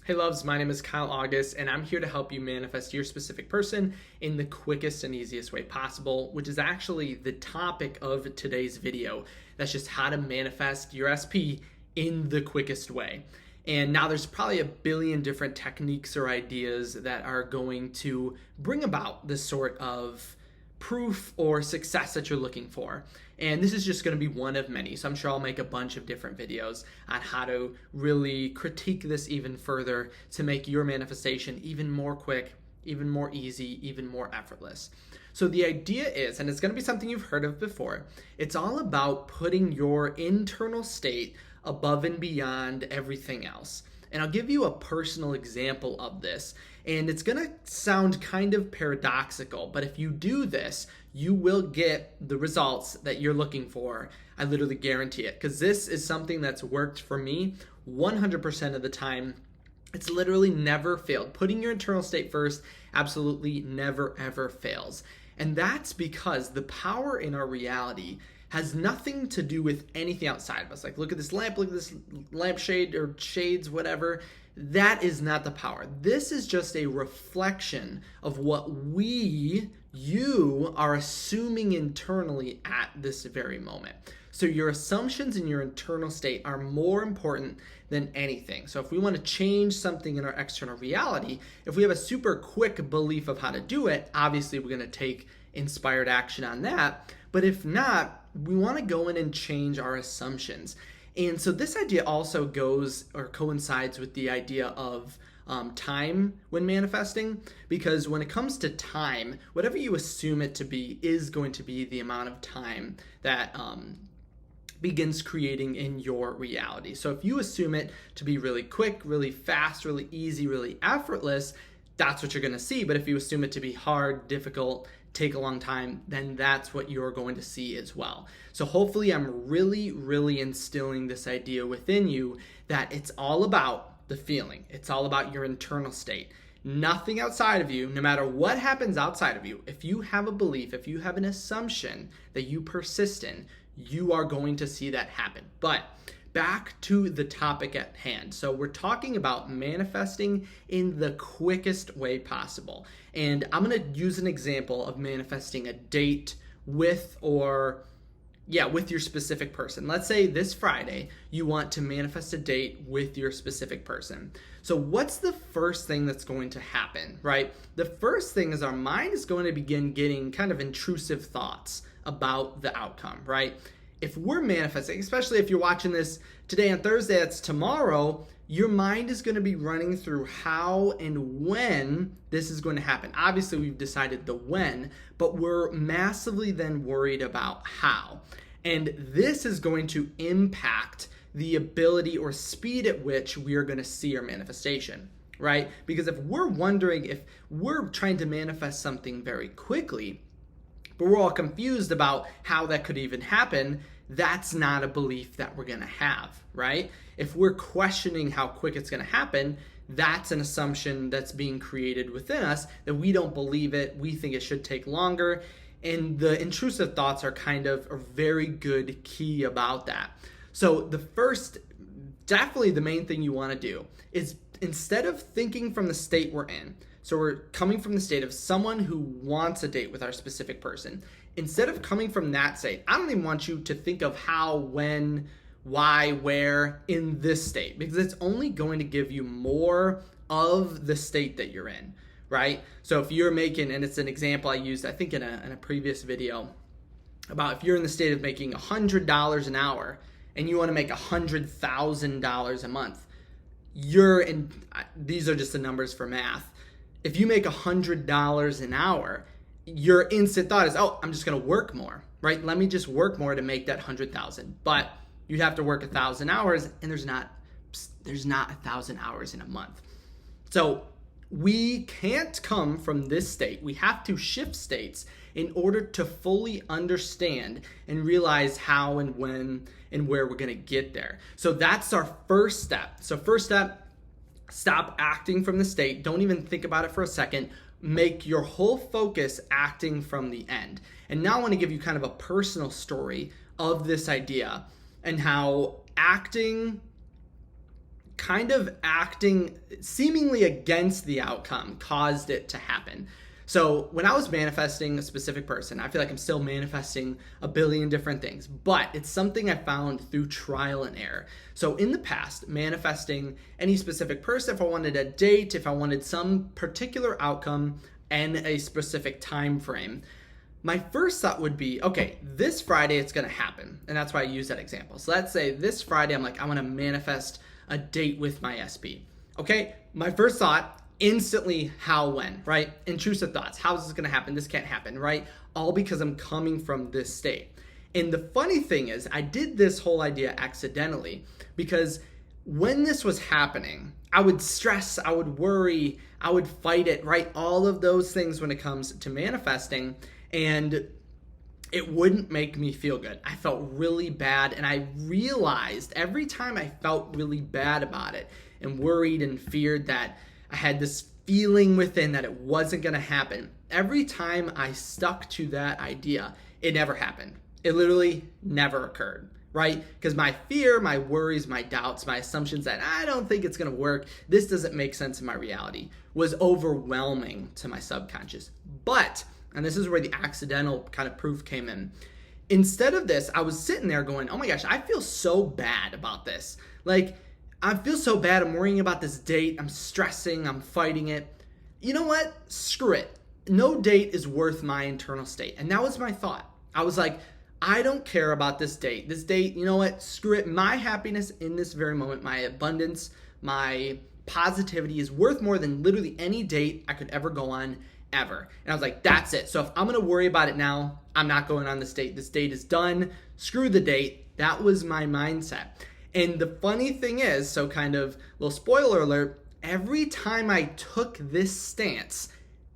Hey loves, my name is Kyle August and I'm here to help you manifest your specific person in the quickest and easiest way possible, which is actually the topic of today's video. That's just how to manifest your SP in the quickest way. And now there's probably a billion different techniques or ideas that are going to bring about this sort of proof or success that you're looking for. And this is just going to be one of many. So I'm sure I'll make a bunch of different videos on how to really critique this even further to make your manifestation even more quick, even more easy, even more effortless. So the idea is, and it's going to be something you've heard of before, it's all about putting your internal state above and beyond everything else. And I'll give you a personal example of this. And it's going to sound kind of paradoxical, but if you do this, you will get the results that you're looking for. I literally guarantee it, because this is something that's worked for me 100% of the time. It's literally never failed. Putting your internal state first absolutely never, ever fails. And that's because the power in our reality has nothing to do with anything outside of us. Like, look at this lampshade or shades, whatever. That is not the power. This is just a reflection of what you are assuming internally at this very moment. So your assumptions in your internal state are more important than anything. So if we want to change something in our external reality, if we have a super quick belief of how to do it, obviously we're going to take inspired action on that. But if not, we want to go in and change our assumptions. And so this idea also goes or coincides with the idea of time when manifesting, because when it comes to time, whatever you assume it to be is going to be the amount of time that begins creating in your reality. So if you assume it to be really quick, really fast, really easy, really effortless, that's what you're going to see. But if you assume it to be hard, difficult, take a long time, then that's what you're going to see as well. So hopefully I'm really instilling this idea within you that it's all about the feeling. It's all about your internal state. Nothing outside of you, no matter what happens outside of you, if you have a belief, if you have an assumption that you persist in, you are going to see that happen. But back to the topic at hand. So we're talking about manifesting in the quickest way possible. And I'm going to use an example of manifesting a date with your specific person. Let's say this Friday, you want to manifest a date with your specific person. So what's the first thing that's going to happen, right? The first thing is our mind is going to begin getting kind of intrusive thoughts about the outcome, right? If we're manifesting, especially if you're watching this today on Thursday, it's tomorrow, your mind is going to be running through how and when this is going to happen. Obviously, we've decided the when, but we're massively then worried about how. And this is going to impact the ability or speed at which we are going to see our manifestation, right? Because if we're wondering, if we're trying to manifest something very quickly, but we're all confused about how that could even happen, that's not a belief that we're going to have, right? If we're questioning how quick it's going to happen, that's an assumption that's being created within us that we don't believe it, we think it should take longer, and the intrusive thoughts are kind of a very good key about that. So the first, definitely the main thing you want to do is, instead of thinking from the state we're in, so we're coming from the state of someone who wants a date with our specific person. Instead of coming from that state, I don't even want you to think of how, when, why, where in this state, because it's only going to give you more of the state that you're in, right? So if you're making, and it's an example I used, I think in a previous video, about if you're in the state of making $100 an hour and you want to make $100,000 a month, these are just the numbers for math. If you make $100 an hour, your instant thought is, oh, I'm just going to work more, right? Let me just work more to make that 100,000. But you'd have to work 1,000 hours, and there's not 1,000 hours in a month. So we can't come from this state. We have to shift states in order to fully understand and realize how and when and where we're going to get there. So that's our first step. So first step, stop acting from the state. Don't even think about it for a second. Make your whole focus acting from the end. And now I want to give you kind of a personal story of this idea and how acting kind of acting seemingly against the outcome caused it to happen. So when I was manifesting a specific person, I feel like I'm still manifesting a billion different things, but it's something I found through trial and error. So in the past, manifesting any specific person, if I wanted a date, if I wanted some particular outcome and a specific time frame, my first thought would be, okay, this Friday it's gonna happen. And that's why I use that example. So let's say this Friday, I'm like, I wanna manifest a date with my SP. Okay, my first thought, instantly how, when, right? Intrusive thoughts. How is this gonna happen? This can't happen, right? All because I'm coming from this state. And the funny thing is, I did this whole idea accidentally because when this was happening, I would stress, I would worry, I would fight it, right? All of those things when it comes to manifesting, and it wouldn't make me feel good. I felt really bad, and I realized every time I felt really bad about it and worried and feared that I had this feeling within that it wasn't gonna happen, every time I stuck to that idea, it never happened. It literally never occurred, right? Because my fear, my worries, my doubts, my assumptions that I don't think it's gonna work, this doesn't make sense in my reality, was overwhelming to my subconscious. But, and this is where the accidental kind of proof came in, instead of this, I was sitting there going, oh my gosh, I feel so bad about this. Like, I feel so bad, I'm worrying about this date, I'm stressing, I'm fighting it. You know what? Screw it. No date is worth my internal state. And that was my thought. I was like, I don't care about this date. This date, you know what? Screw it. My happiness in this very moment, my abundance, my positivity is worth more than literally any date I could ever go on ever. And I was like, that's it. So if I'm going to worry about it now, I'm not going on this date. This date is done. Screw the date. That was my mindset. And the funny thing is, so kind of little spoiler alert, every time I took this stance,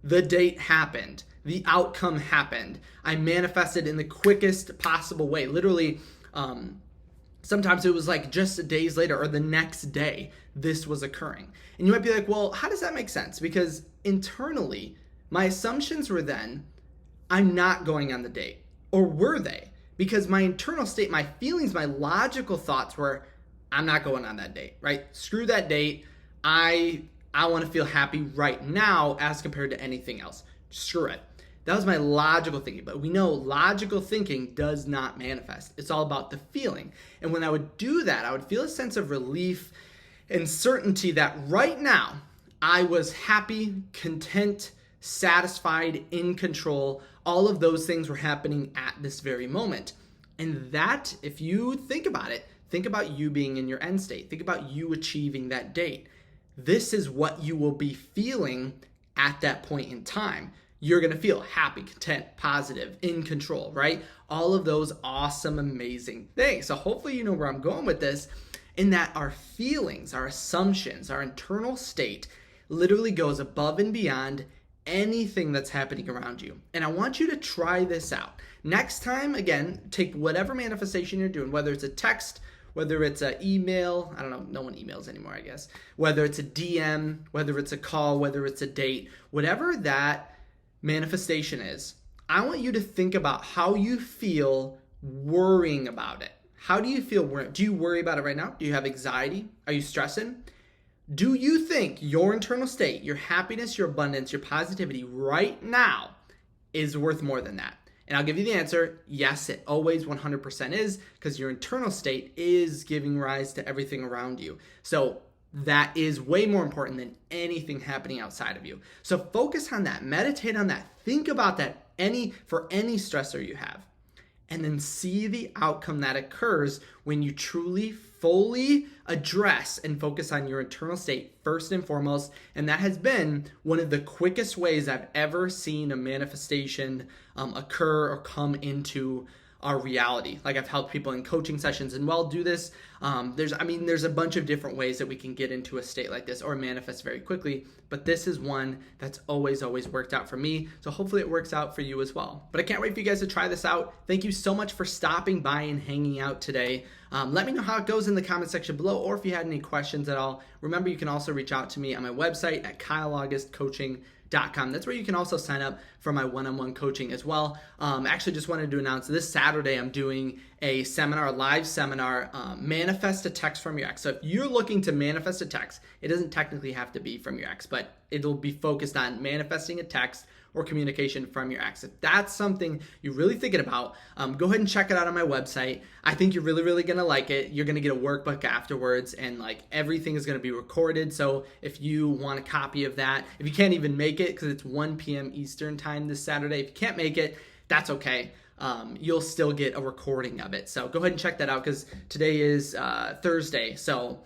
the date happened. The outcome happened. I manifested in the quickest possible way. Literally, sometimes it was like just days later or the next day, this was occurring. And you might be like, well, how does that make sense? Because internally, my assumptions were then, I'm not going on the date. Or were they? Because my internal state, my feelings, my logical thoughts were, I'm not going on that date, right? Screw that date. I want to feel happy right now as compared to anything else. Screw it. That was my logical thinking. But we know logical thinking does not manifest. It's all about the feeling. And when I would do that, I would feel a sense of relief and certainty that right now I was happy, content, satisfied, in control. All of those things were happening at this very moment. And that, if you think about it, think about you being in your end state. Think about you achieving that date. This is what you will be feeling at that point in time. You're going to feel happy, content, positive, in control, right? All of those awesome, amazing things. So hopefully you know where I'm going with this, in that our feelings, our assumptions, our internal state literally goes above and beyond anything that's happening around you. And I want you to try this out. Next time, again, take whatever manifestation you're doing, whether it's a text, whether it's an email, I don't know, no one emails anymore, I guess, whether it's a DM, whether it's a call, whether it's a date, whatever that manifestation is, I want you to think about how you feel worrying about it. How do you feel worrying? Do you worry about it right now? Do you have anxiety? Are you stressing? Do you think your internal state, your happiness, your abundance, your positivity right now is worth more than that? And I'll give you the answer. Yes, it always 100% is, because your internal state is giving rise to everything around you. So that is way more important than anything happening outside of you. So focus on that, meditate on that, think about that for any stressor you have, and then see the outcome that occurs when you truly, fully address and focus on your internal state first and foremost. And that has been one of the quickest ways I've ever seen a manifestation occur or come into our reality. Like, I've helped people in coaching sessions and do this. There's a bunch of different ways that we can get into a state like this or manifest very quickly, but this is one that's always worked out for me. So hopefully it works out for you as well. But I can't wait for you guys to try this out. Thank you so much for stopping by and hanging out today. Let me know how it goes in the comment section below, or if you had any questions at all. Remember, you can also reach out to me on my website at kyleaugustcoaching.com. That's where you can also sign up for my one-on-one coaching as well. Actually, just wanted to announce this Saturday I'm doing a seminar, live seminar, manifest a text from your ex. So if you're looking to manifest a text, it doesn't technically have to be from your ex, but it'll be focused on manifesting a text or communication from your ex. If that's something you're really thinking about, go ahead and check it out on my website. I think you're really, really gonna like it. You're gonna get a workbook afterwards, and like everything is gonna be recorded. So if you want a copy of that, if you can't even make it, because it's 1 p.m. Eastern time this Saturday, if you can't make it, that's okay. You'll still get a recording of it. So go ahead and check that out, because today is Thursday. So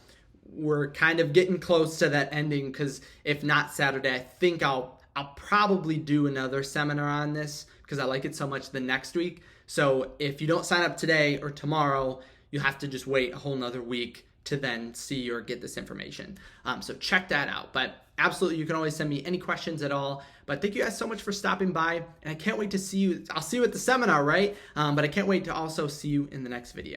we're kind of getting close to that ending, because if not Saturday, I think I'll probably do another seminar on this because I like it so much the next week. So if you don't sign up today or tomorrow, you have to just wait a whole nother week to then see or get this information. So check that out. But absolutely, you can always send me any questions at all. But thank you guys so much for stopping by. And I can't wait to see you. I'll see you at the seminar, right? But I can't wait to also see you in the next video.